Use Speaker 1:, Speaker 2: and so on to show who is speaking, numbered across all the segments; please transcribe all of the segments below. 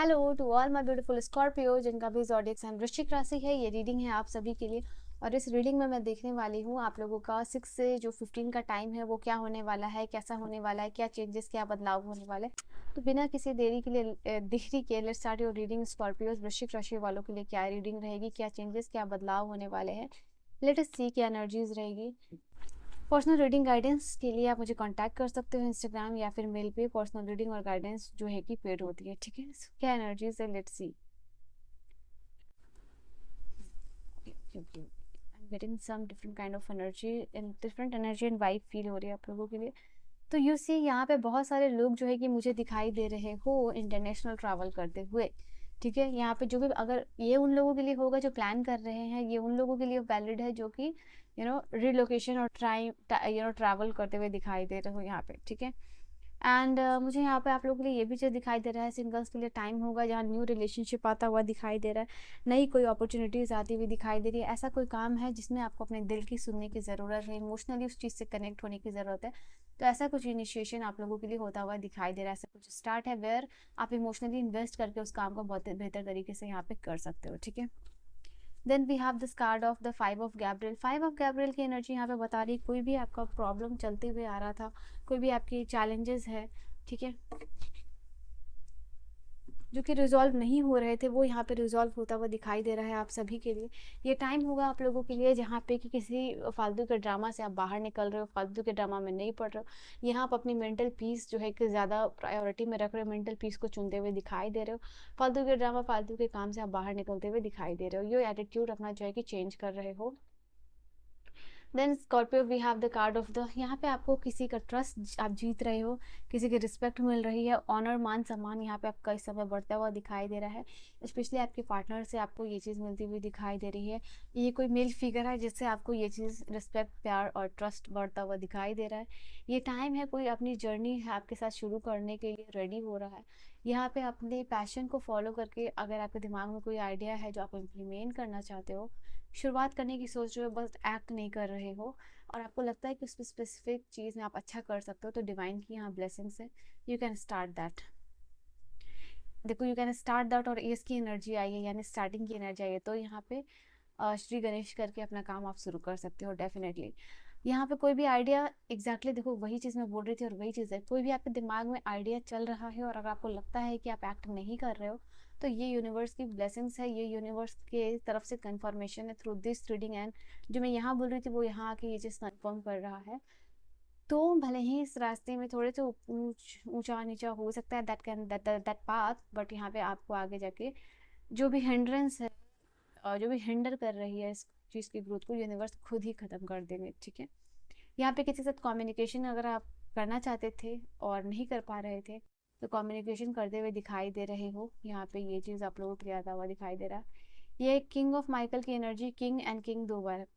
Speaker 1: Hello to all my beautiful Scorpio जिनका भी zodiac sign वृश्चिक राशि है। ये रीडिंग है आप सभी के लिए और इस रीडिंग में मैं देखने वाली हूँ आप लोगों का 6 से जो 15 का टाइम है वो क्या होने वाला है, कैसा होने वाला है, क्या चेंजेस, क्या बदलाव होने वाले। तो बिना किसी देरी के लिए देरी के let's start your reading Scorpio वृश्चिक राशि वालों के लिए क्या रीडिंग रहेगी, क्या चेंजेस, क्या बदलाव होने वाले हैं। लेट अस सी क्या एनर्जीज रहेगी। पर्सनल रीडिंग गाइडेंस के लिए आप मुझे कांटेक्ट कर सकते हो इंस्टाग्राम या फिर मेल पे। पर्सनल रीडिंग और गाइडेंस जो है कि पेड होती है, ठीक है। क्या एनर्जीज है, let's see. I'm getting some different kind of energy and different energy and vibe feel हो रही है आप लोगों के लिए। तो यू सी यहाँ पे बहुत सारे लोग जो है कि मुझे दिखाई दे रहे हो इंटरनेशनल ट्रैवल करते हुए, ठीक है। यहाँ पे जो भी, अगर ये उन लोगों के लिए होगा जो प्लान कर रहे हैं, ये उन लोगों के लिए वैलिड है जो कि रिलोकेशन और ट्रैवल करते हुए दिखाई दे रहे हो यहाँ पे, ठीक है। एंड मुझे यहाँ पे आप लोगों के लिए ये भी चीज़ दिखाई दे रहा है, सिंगल्स के लिए टाइम होगा जहाँ न्यू रिलेशनशिप आता हुआ दिखाई दे रहा है, नई कोई अपॉर्चुनिटीज़ आती हुई दिखाई दे रही है। ऐसा कोई काम है जिसमें आपको अपने दिल की सुनने की ज़रूरत है, इमोशनली उस चीज़ से कनेक्ट होने की ज़रूरत है। तो ऐसा कुछ इनिशिएशन आप लोगों के लिए होता हुआ दिखाई दे रहा है, ऐसा कुछ स्टार्ट है वेयर आप इमोशनली इन्वेस्ट करके उस काम को बहुत बेहतर तरीके से यहाँ पे कर सकते हो, ठीक है। Then we have this card of the 5 of Gabriel. 5 of Gabriel की एनर्जी यहाँ पे बता रही है कोई भी आपका प्रॉब्लम चलते हुए आ रहा था, कोई भी आपकी चैलेंजेस है, ठीक है, जो कि रिजॉल्व नहीं हो रहे थे वो यहाँ पे रिजॉल्व होता हुआ दिखाई दे रहा है आप सभी के लिए। ये टाइम होगा आप लोगों के लिए जहाँ पे कि किसी फालतू के ड्रामा से आप बाहर निकल रहे हो, फालतू के ड्रामा में नहीं पड़ रहे हो। यहाँ आप अपनी मेंटल पीस जो है कि ज़्यादा प्रायोरिटी में रख रहे हो, मेंटल पीस को चुनते हुए दिखाई दे रहे हो। फालतू के ड्रामा, फालतू के काम से आप बाहर निकलते हुए दिखाई दे रहे हो। ये एटीट्यूड अपना जो है कि चेंज कर रहे हो। Then Scorpio we have the card of the, यहाँ पे आपको किसी का ट्रस्ट आप जीत रहे हो, किसी की रिस्पेक्ट मिल रही है, ऑनर, मान सम्मान यहाँ पे आपका इस समय बढ़ता हुआ दिखाई दे रहा है। स्पेशली आपके पार्टनर से आपको ये चीज़ मिलती हुई दिखाई दे रही है। ये कोई मेल फिगर है जिससे आपको ये चीज़ रिस्पेक्ट, प्यार और ट्रस्ट बढ़ता हुआ दिखाई दे रहा है। ये टाइम है कोई अपनी जर्नी है आपके साथ शुरू करने के लिए रेडी हो रहा है। यहाँ पे अपने पैशन को फॉलो करके अगर आपके दिमाग में कोई आइडिया है जो आप इम्प्लीमेंट करना चाहते हो, शुरुआत करने की सोच रहे हो, बस एक्ट नहीं कर रहे हो और आपको लगता है कि उस स्पेसिफिक चीज़ में आप अच्छा कर सकते हो, तो डिवाइन की यहाँ ब्लेसिंग्स है, यू कैन स्टार्ट दैट। देखो यू कैन स्टार्ट दैट और एस की एनर्जी आई है यानी स्टार्टिंग की एनर्जी आई है, तो यहाँ पे श्री गणेश करके अपना काम आप शुरू कर सकते हो डेफिनेटली। यहाँ पे कोई भी आइडिया एग्जैक्टली देखो वही चीज़ मैं बोल रही थी और वही चीज़ है, कोई भी आपके दिमाग में आइडिया चल रहा है और अगर आपको लगता है कि आप एक्ट नहीं कर रहे हो, तो ये यूनिवर्स की ब्लेसिंग्स है, ये यूनिवर्स के तरफ से कंफर्मेशन है थ्रू दिस रीडिंग। एंड जो मैं यहाँ बोल रही थी वो यहाँ आके ये चीज़ कंफर्म कर रहा है। तो भले ही इस रास्ते में थोड़े से ऊंचा नीचा हो सकता है, दैट पाथ, बट यहाँ पे आपको आगे जाके जो भी हिंड्रेंस है और जो भी हिंडर कर रही है इस चीज़ की ग्रोथ को, यूनिवर्स खुद ही ख़त्म कर देंगे, ठीक है। यहाँ पे किसी के साथ कम्युनिकेशन अगर आप करना चाहते थे और नहीं कर पा रहे थे, तो कम्युनिकेशन करते हुए दिखाई दे रहे हो। यहाँ पे ये चीज़ आप लोगों को क्लियर आता हुआ दिखाई दे रहा है। ये किंग ऑफ माइकल की एनर्जी, किंग एंड किंग दो बार है।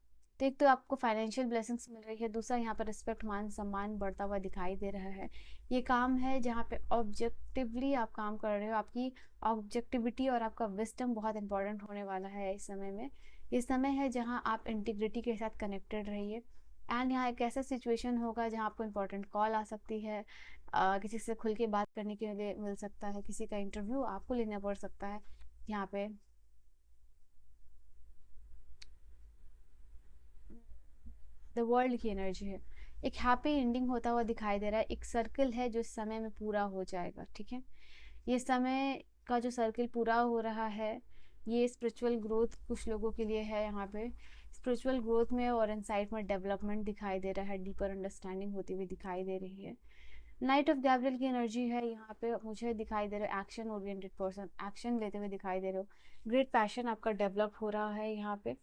Speaker 1: तो एक तो आपको फाइनेंशियल ब्लेसिंग्स मिल रही है, दूसरा यहाँ पर रिस्पेक्ट, मान सम्मान बढ़ता हुआ दिखाई दे रहा है। ये काम है जहाँ पे ऑब्जेक्टिवली आप काम कर रहे हो, आपकी ऑब्जेक्टिविटी और आपका विस्डम बहुत इंपॉर्टेंट होने वाला है इस समय में। ये समय है जहाँ आप इंटीग्रिटी के साथ कनेक्टेड रहिए। एंड यहाँ एक ऐसा सिचुएशन होगा जहाँ आपको इंपॉर्टेंट कॉल आ सकती है, किसी से खुल के बात करने के लिए मिल सकता है, किसी का इंटरव्यू आपको लेना पड़ सकता है। यहाँ पे द वर्ल्ड की एनर्जी है, एक हैप्पी एंडिंग होता हुआ दिखाई दे रहा है। एक सर्कल है जो इस समय में पूरा हो जाएगा, ठीक है। ये समय का जो सर्कल पूरा हो रहा है, ये स्पिरिचुअल ग्रोथ कुछ लोगों के लिए है। यहाँ पे स्पिरिचुअल ग्रोथ में और इनसाइट में डेवलपमेंट दिखाई दे रहा है, डीपर अंडरस्टैंडिंग होती हुई दिखाई दे रही है। नाइट ऑफ गैब्रियल की एनर्जी है, यहाँ पे मुझे दिखाई दे रहा है एक्शन ओरिएंटेड पर्सन, एक्शन लेते हुए दिखाई दे रहे हो। ग्रेट पैशन आपका डेवलप हो रहा है यहाँ पे।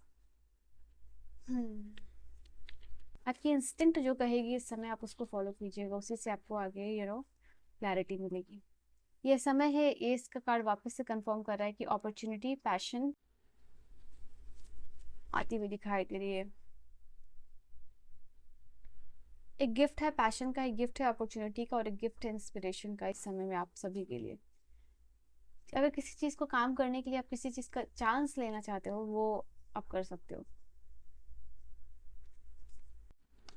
Speaker 1: आपकी इंस्टिंक्ट जो कहेगी इस समय आप उसको फॉलो कीजिएगा, उसी से आपको आगे क्लैरिटी मिलेगी। ये समय है, एस का कार्ड वापस से कंफर्म कर रहा है कि अपॉर्चुनिटी, पैशन आती हुई दिखाई दे रही है। एक गिफ्ट है पैशन का, एक गिफ्ट है अपॉर्चुनिटी का और एक गिफ्ट है इंस्पिरेशन का इस समय में आप सभी के लिए। अगर किसी चीज़ को काम करने के लिए आप किसी चीज़ का चांस लेना चाहते हो, वो आप कर सकते हो।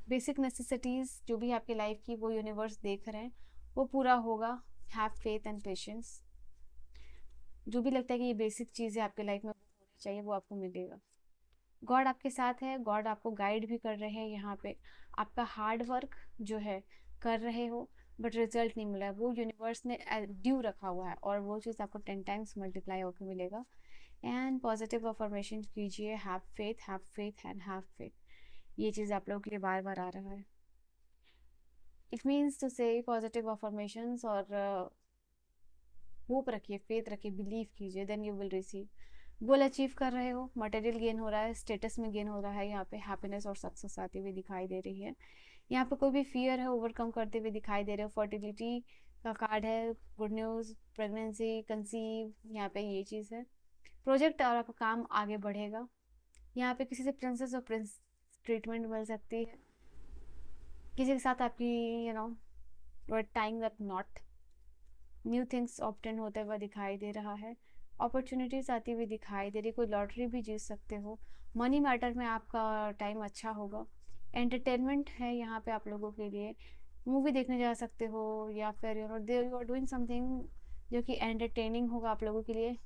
Speaker 1: बेसिक नेसेसिटीज़ जो भी आपकी लाइफ की वो यूनिवर्स देख रहे हैं, वो पूरा होगा। Have faith and patience. जो भी लगता है कि ये बेसिक चीज़ है आपके लाइफ में होनी चाहिए, वो आपको मिलेगा। गॉड आपके साथ है, गॉड आपको गाइड भी कर रहे हैं यहाँ पे। आपका हार्ड वर्क जो है कर रहे हो, बट रिजल्ट नहीं मिला है, वो यूनिवर्स ने ड्यू रखा हुआ है, और वो चीज़ आपको 10 टाइम्स मल्टीप्लाई होकर मिलेगा। एंड पॉजिटिव अफर्मेशन कीजिए, have faith, have faith and have faith. ये चीज़ आप लोगों के लिए बार बार आ रहा है। It means to say positive affirmations, और होप रखिए, फेथ रखिए, बिलीव कीजिए, then you will receive. Goal achieve कर रहे हो, मटेरियल गेन हो रहा है, स्टेटस में गेन हो रहा है, यहाँ पे हैप्पीनेस और सक्सेस आती हुई दिखाई दे रही है। यहाँ पे कोई भी फियर है ओवरकम करते हुए दिखाई दे रहे हो। फर्टिलिटी का कार्ड है, गुड न्यूज़, प्रेगनेंसी, कंसीव, यहाँ पे ये चीज़ है। प्रोजेक्ट और आपका काम आगे बढ़ेगा। यहाँ पे किसी से प्रिंसेस और प्रिंस ट्रीटमेंट मिल सकती है। किसी के साथ आपकी tying that knot, new things obtain होते हुए दिखाई दे रहा है। अपॉर्चुनिटीज आती हुई दिखाई दे रही, कोई लॉटरी भी जीत सकते हो। मनी मैटर में आपका टाइम अच्छा होगा। एंटरटेनमेंट है यहाँ पे आप लोगों के लिए, मूवी देखने जा सकते हो, या फिर यू आर डूइंग समथिंग जो कि एंटरटेनिंग होगा आप लोगों के लिए,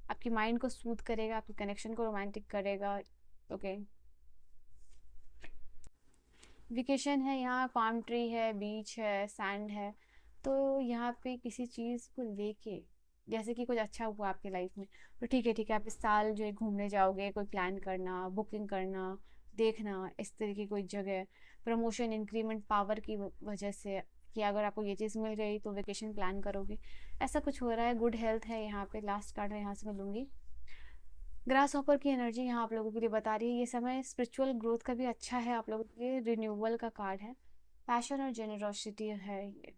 Speaker 1: आपकी माइंड को सूद करेगा, आपके कनेक्शन को रोमांटिक करेगा। ओके, वेकेशन है यहाँ, पाम ट्री है, बीच है, सैंड है। तो यहाँ पे किसी चीज़ को लेके, जैसे कि कुछ अच्छा हुआ आपके लाइफ में, तो ठीक है, आप इस साल जो है घूमने जाओगे, कोई प्लान करना, बुकिंग करना, देखना इस तरह की कोई जगह, प्रमोशन, इंक्रीमेंट, पावर की वजह से, कि अगर आपको ये चीज़ मिल गई तो वेकेशन प्लान करोगे, ऐसा कुछ हो रहा है। गुड हेल्थ है यहाँ पे, लास्ट कार्ड है यहाँ से मैं लूँगी। ग्रास हॉपर की एनर्जी यहाँ आप लोगों के लिए बता रही है ये समय स्पिरिचुअल ग्रोथ का भी अच्छा है आप लोगों के लिए। रिन्यूअल का कार्ड है, पैशन और जेनरोसिटी है ये।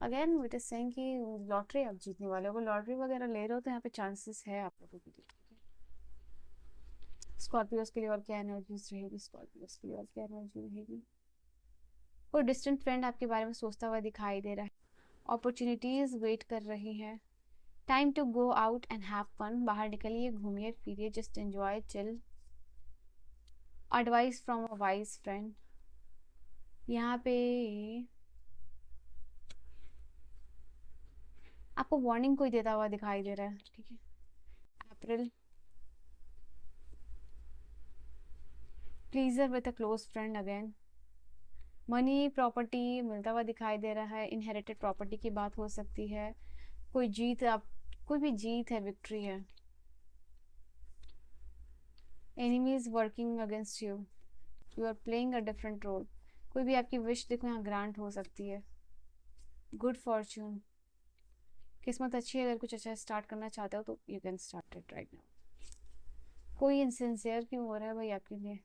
Speaker 1: अगेन इट इज सेइंग कि लॉटरी आप जीतने वाले हो, लॉटरी वगैरह ले रहे हो तो यहाँ पे चांसेस है आप लोगों के लिए। स्कॉर्पियोज के लिए और क्या एनर्जीज रहेगी, स्कॉर्पियोज के लिए और क्या एनर्जी रहेगी। कोई डिस्टेंट फ्रेंड आपके बारे में सोचता हुआ दिखाई दे रहा है। अपॉर्चुनिटीज वेट कर रही है। Time to go out and have fun, बाहर निकलिए, घूमिए फिरिए, just enjoy, chill. Advice from a wise friend, यहाँ पे आपको वार्निंग कोई देता हुआ दिखाई दे रहा है। ठीक है, April, pleasure with a close friend again. Money property मिलता हुआ दिखाई दे रहा है, इनहेरिटेड प्रॉपर्टी की बात हो सकती है। कोई जीत, आप कोई भी जीत है, विक्ट्री है। Enemies working against you, you are playing a different role. कोई भी आपकी विश देखो यहाँ ग्रांट हो सकती है। गुड फॉर्च्यून, किस्मत अच्छी है, अगर कुछ अच्छा स्टार्ट करना चाहते हो तो you can start it right now. कोई इनसिंसियर क्यों हो रहा है भाई आपके लिए।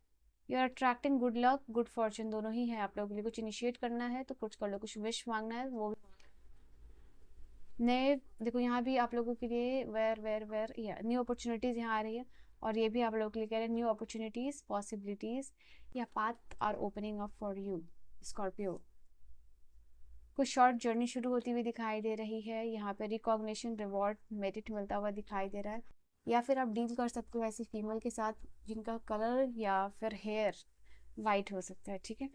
Speaker 1: You are attracting good luck, good fortune दोनों ही है आप लोगों के लिए। कुछ इनिशिएट करना है तो कुछ कर लो, कुछ विश मांगना है वो भी। नए देखो यहाँ भी आप लोगों के लिए वेर या न्यू अपॉर्चुनिटीज यहाँ आ रही है, और ये भी आप लोगों के लिए कह रहे हैं न्यू अपॉर्चुनिटीज, पॉसिबिलिटीज या path are opening up for you Scorpio. कुछ शॉर्ट जर्नी शुरू होती हुई दिखाई दे रही है। यहाँ पे रिकॉग्निशन, रिवॉर्ड, मेरिट मिलता हुआ दिखाई दे रहा है। या फिर आप डील कर सकते हो ऐसी फीमेल के साथ जिनका कलर या फिर हेयर वाइट हो सकता है। ठीक है,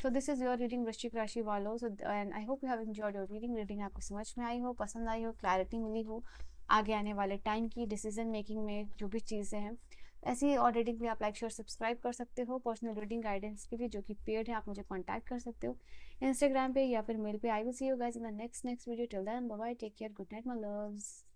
Speaker 1: so this is your reading वृश्चिक राशि वालों। So and I hope you have enjoyed your reading आपको समझ में आई हो, पसंद आई हो, क्लैरिटी मिली हो आगे आने वाले टाइम की डिसीजन मेकिंग में जो भी चीज़ें हैं। ऐसी और रीडिंग भी आप लाइक शेयर सब्सक्राइब कर सकते हो। पर्सनल रीडिंग गाइडेंस के लिए जो कि पेड है, आप मुझे कॉन्टैक्ट कर सकते हो इंस्टाग्राम पे या फिर मेल पे। I will see you guys in the next video. Till then bye bye, take care, good night my loves.